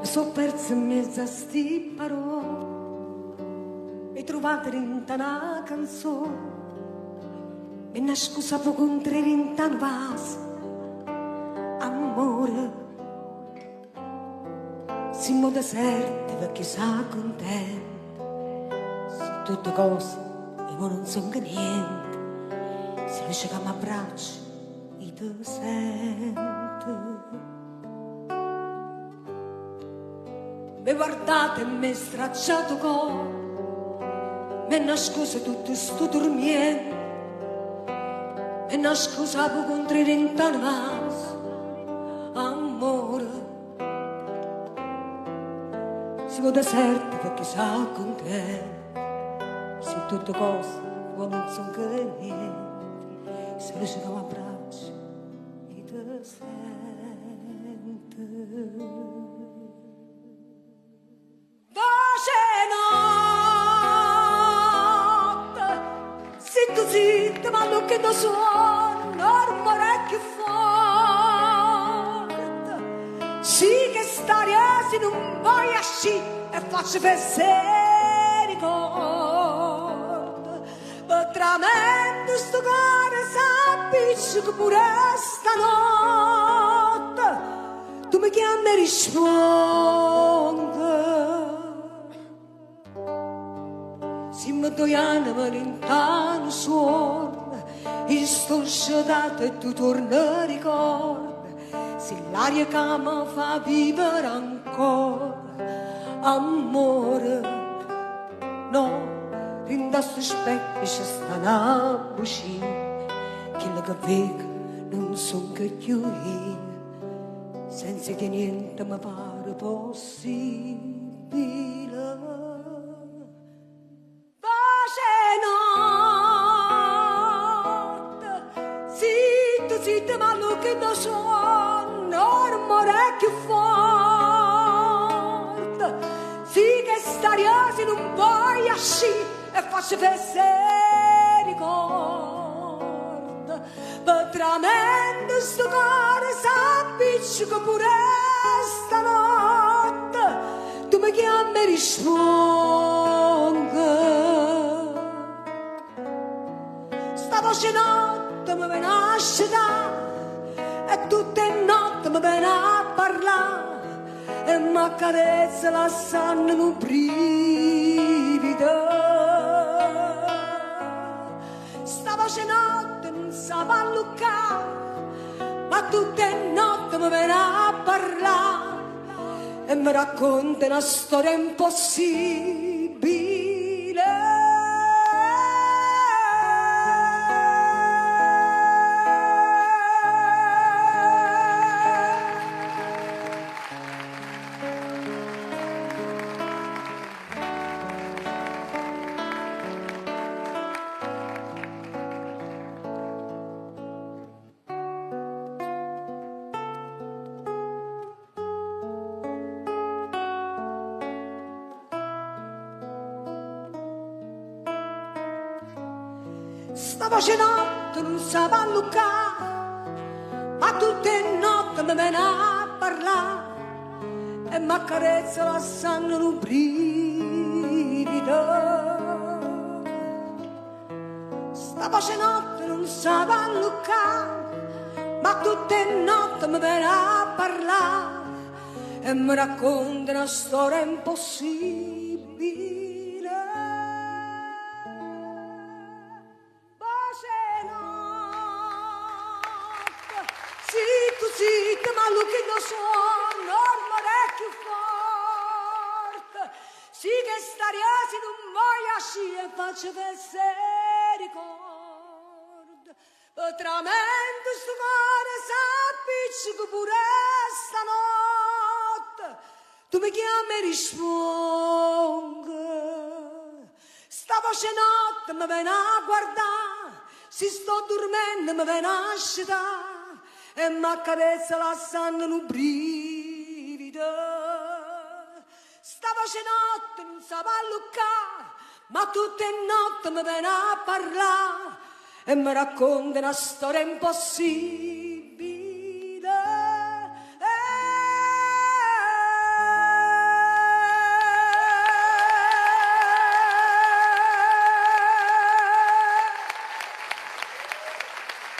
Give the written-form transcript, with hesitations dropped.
sono persa in mezzo a sti parole e trovate in una canzone e una scusa per incontrare in un vaso amore siamo deserti perché sa contento se tutte cose e non sono che niente se riesce che mi abbracci e ti sento mi guardate e mi stracciato cuore mi nascosto tutto sto dormiendo mi nascosto contro in un vaso amore siamo deserti perché sa contento se tutte cose non sono che niente se riesce che mi abbracci e ti sento zitta, ma non che non suona, ormai più forte. Sì che stare non vuoi asci e faccio pensare ricordo. Veramente sto cuore s'appiccica pure stanotte. Tu mi chiami e rispondi. Siamo due anni ma lontano suona il stolciato e tu torna ricorda se l'aria che mi fa vivere ancora amore no rinda sto specchio c'è sta una bucina quello che vedo non sono che più io senza che niente mi pare possibile zitta ma lo che da suono ormai più forte sì che stare non vuoi asci e faccio pensare ricordo veramente sto cuore s'appiccica pure stanotte tu mi chiami e rispondi sta voce notte mi viene a scitare e tutte le notti mi viene a parlare e mi accarezza la sanno in un brivido sta voce notte non sa palluccare ma tutte le notti mi viene a parlare e mi racconta una storia impossibile sta voce notte non sa palluccare ma tutte le notti mi viene a parlare e mi accarezza la sanno in un brivido sta voce notte non sa palluccare ma tutte le notti mi viene a parlare e mi racconta una storia impossibile zitta, ma lo che non suona, ormai più forte. Sì che stare non vuoi asci e faccio pensare ricordo. Veramente sto cuore s'appiccica pure stanotte. Tu mi chiami e rispondi. Sta voce notte mi viene a guardare, se sto dormendo mi viene a scitare. E mi accarezza la sanno in un brivido sta voce notte non sa palluccare ma tutte le notti mi viene a parlare e mi racconta una storia impossibile